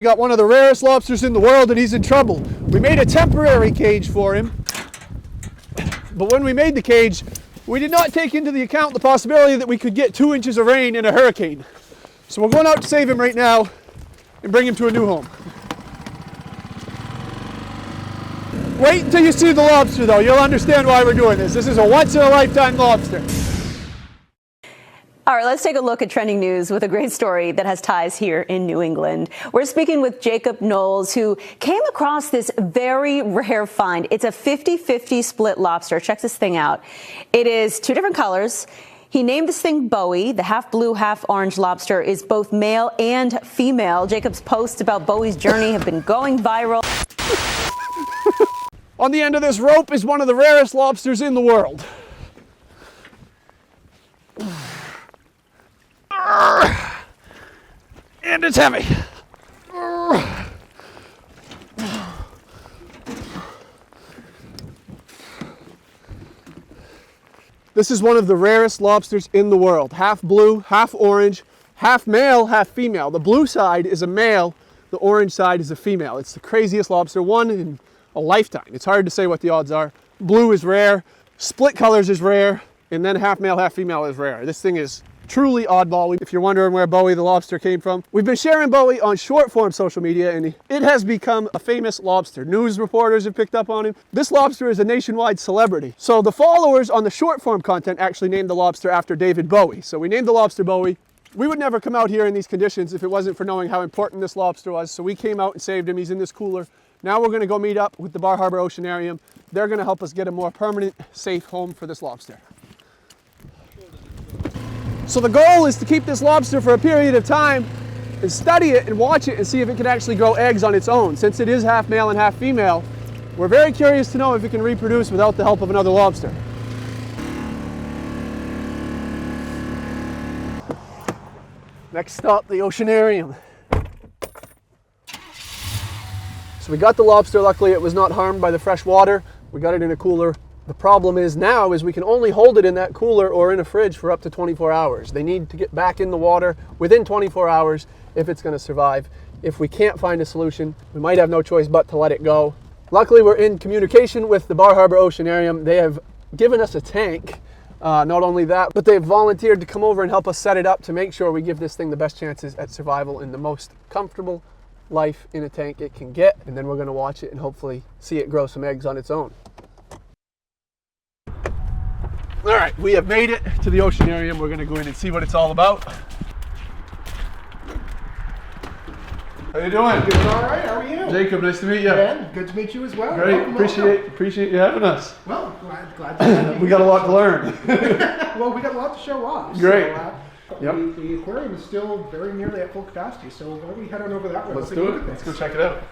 We got one of the rarest lobsters in the world and he's in trouble. We made a temporary cage for him, but when we made the cage, we did not take into the account the possibility that we could get 2 inches of rain in a hurricane. So we're going out to save him right now and bring him to a new home. Wait until you see the lobster though, you'll understand why we're doing this. This is a once-in-a-lifetime lobster. All right, let's take a look at trending news with a great story that has ties here in New England. We're speaking with Jacob Knowles, who came across this very rare find. It's a 50-50 split lobster. Check this thing out. It is 2 different colors. He named this thing Bowie. The half blue, half orange lobster is both male and female. Jacob's posts about Bowie's journey have been going viral. On the end of this rope is one of the rarest lobsters in the world. And it's heavy. This is one of the rarest lobsters in the world. Half blue, half orange, half male, half female. The blue side is a male, the orange side is a female. It's the craziest lobster, one in a lifetime. It's hard to say what the odds are. Blue is rare, split colors is rare, and then half male, half female is rare. This thing is truly oddball. If you're wondering where Bowie the Lobster came from, we've been sharing Bowie on short form social media and it has become a famous lobster. News reporters have picked up on him. This lobster is a nationwide celebrity. So the followers on the short form content actually named the lobster after David Bowie. So we named the lobster Bowie. We would never come out here in these conditions if it wasn't for knowing how important this lobster was. So we came out and saved him. He's in this cooler. Now we're going to go meet up with the Bar Harbor Oceanarium. They're going to help us get a more permanent, safe home for this lobster. So the goal is to keep this lobster for a period of time and study it and watch it and see if it can actually grow eggs on its own. Since it is half male and half female, we're very curious to know if it can reproduce without the help of another lobster. Next stop, the Oceanarium. So we got the lobster, luckily it was not harmed by the fresh water. We got it in a cooler. The problem is now is we can only hold it in that cooler or in a fridge for up to 24 hours. They need to get back in the water within 24 hours if it's going to survive. If we can't find a solution, we might have no choice but to let it go. Luckily, we're in communication with the Bar Harbor Oceanarium. They have given us a tank. Not only that, but they've volunteered to come over and help us set it up to make sure we give this thing the best chances at survival in the most comfortable life in a tank it can get. And then we're going to watch it and hopefully see it grow some eggs on its own. All right, we have made it to the Oceanarium. We're going to go in and see what it's all about. How you doing? Doing all right. How are you? Jacob, nice to meet you. Ben, good to meet you as well. Great. Welcome. Appreciate you having us. Well, glad to have you. We got a lot to learn. Well, we got a lot to show off. Great. So, Yep. The aquarium is still very nearly at full capacity, so why don't we head on over that way? Let's do it. Let's go check it out.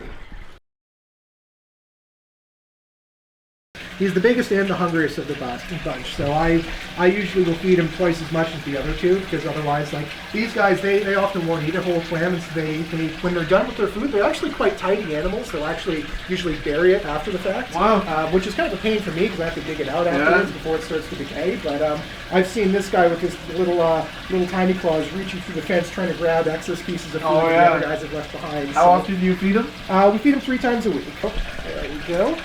He's the biggest and the hungriest of the bunch, so I usually will feed him twice as much as the other two, because otherwise, like, these guys, they often won't eat a whole clam, and so they when they're done with their food, they're actually quite tidy animals. They'll actually usually bury it after the fact. Wow. Which is kind of a pain for me, because I have to dig it out afterwards before it starts to decay, but I've seen this guy with his little tiny claws reaching through the fence trying to grab excess pieces of food that the other guys have left behind. How often do you feed him? We feed him 3 times a week. Oh, there we go.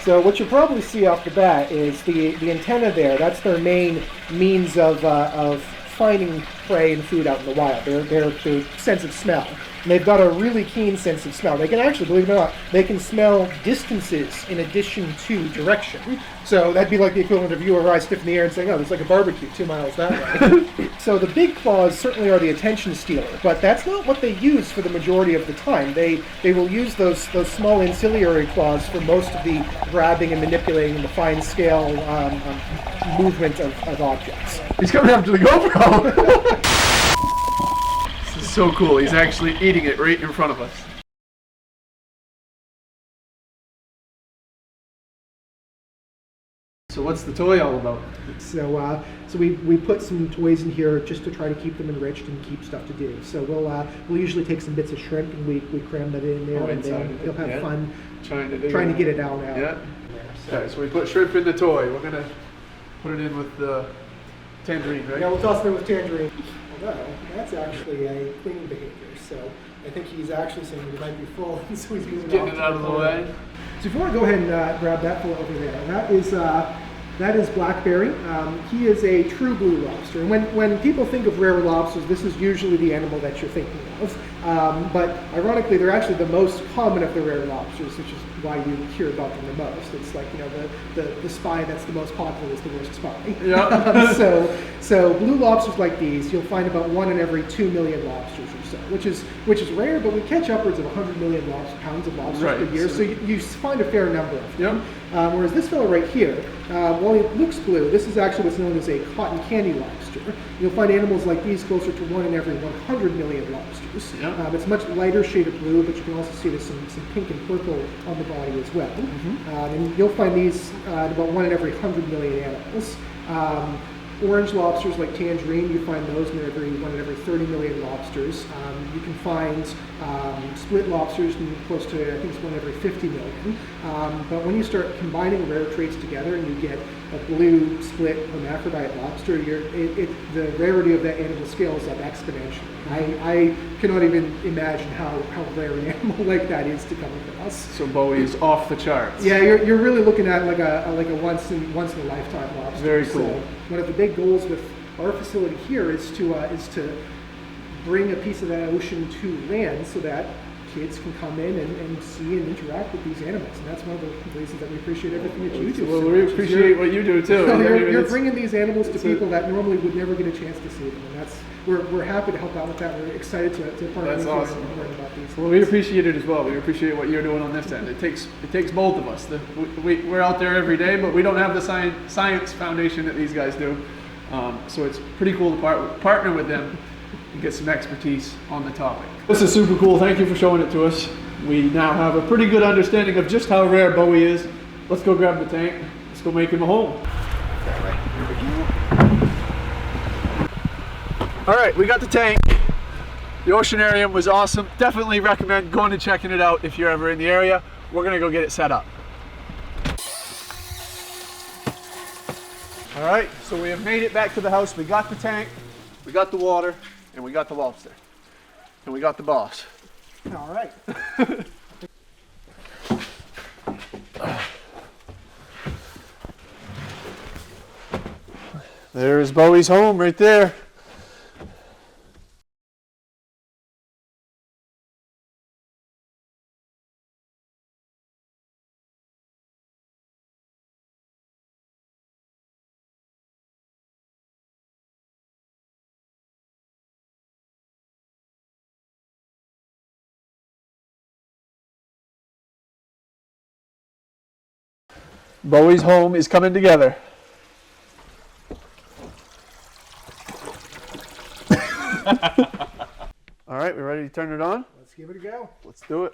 So what you'll probably see off the bat is the antenna there. That's their main means of finding prey and food out in the wild. Their sense of smell. And they've got a really keen sense of smell. They can actually, believe it or not, they can smell distances in addition to direction. So that'd be like the equivalent of you or I sniffing the air and saying, oh, there's like a barbecue 2 miles that way. So the big claws certainly are the attention stealer, but that's not what they use for the majority of the time. They will use those small ancillary claws for most of the grabbing and manipulating and the fine scale movement of objects. He's coming after the GoPro. This is so cool. He's actually eating it right in front of us. So what's the toy all about? So we put some toys in here just to try to keep them enriched and keep stuff to do. So we'll usually take some bits of shrimp and we cram that in there, and then he'll have fun trying to get it out. Yeah. Okay, so we put shrimp in the toy. We're gonna put it in with the tangerine, right? Yeah, we'll toss it in with tangerine. Although that's actually a cleaning behavior. So I think he's actually saying he might be full, so he's using Getting it out of the way. So if you want to go ahead and grab that fill over there, that is blackberry. He is a true blue lobster. And when people think of rare lobsters, this is usually the animal that you're thinking of. But ironically, they're actually the most common of the rare lobsters, which is why you hear about them the most. It's like, you know, the spy that's the most popular is the worst spy. Yeah. So blue lobsters like these, you'll find about 1 in every 2 million lobsters or so, which is rare, but we catch upwards of 100 million pounds of lobsters per year, so you find a fair number of them. Yep. Whereas this fellow right here, while he looks blue, this is actually what's known as a cotton candy lobster. You'll find animals like these closer to 1 in every 100 million lobsters. Yep. It's much lighter shade of blue, but you can also see there's some pink and purple on the body as well. Mm-hmm. And you'll find these in about 1 in every 100 million animals. Orange lobsters like tangerine, you find those in 1 in every 30 million lobsters. You can find split lobsters in close to, I think it's 1 every 50 million. But when you start combining rare traits together and you get a blue split hermaphrodite lobster, the rarity of that animal scales up exponentially. I cannot even imagine how rare an animal like that is to come across. So Bowie is off the charts. Yeah, you're really looking at like a once in a lifetime lobster. Very cool. So one of the big goals with our facility here is to bring a piece of that ocean to land so that kids can come in and see and interact with these animals. And that's one of the reasons that we appreciate everything that you do. Well, we appreciate what you do too. You're bringing these animals to people that normally would never get a chance to see them. And we're happy to helk out with that. We're excited to partner with you and learn about these. Well, we appreciate it as well. We appreciate what you're doing on this end. It takes both of us. We're out there every day, but we don't have the science foundation that these guys do. So it's pretty cool to partner with them and get some expertise on the topic. This is super cool. Thank you for showing it to us. We now have a pretty good understanding of just how rare Bowie is. Let's go grab the tank. Let's go make him a home. All right, we got the tank. The Oceanarium was awesome. Definitely recommend going and checking it out if you're ever in the area. We're gonna go get it set up. All right, so we have made it back to the house. We got the tank, we got the water, and we got the lobster. And we got the boss. All right. There's Bowie's home right there. Bowie's home is coming together. All right, we ready to turn it on? Let's give it a go. Let's do it.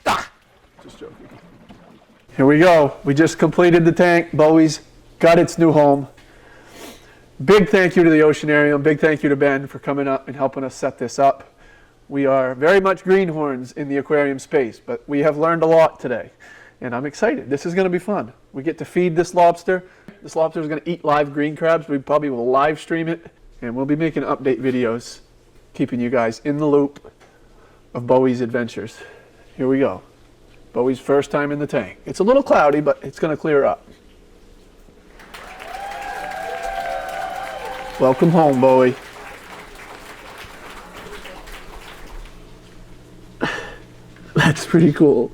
Ah! Just joking. Here we go. We just completed the tank. Bowie's got its new home. Big thank you to the Oceanarium. Big thank you to Ben for coming up and helping us set this up. We are very much greenhorns in the aquarium space, but we have learned a lot today. And I'm excited. This is going to be fun. We get to feed this lobster. This lobster is going to eat live green crabs. We probably will live stream it. And we'll be making update videos, keeping you guys in the loop of Bowie's adventures. Here we go. Bowie's first time in the tank. It's a little cloudy, but it's going to clear up. Welcome home, Bowie. That's pretty cool.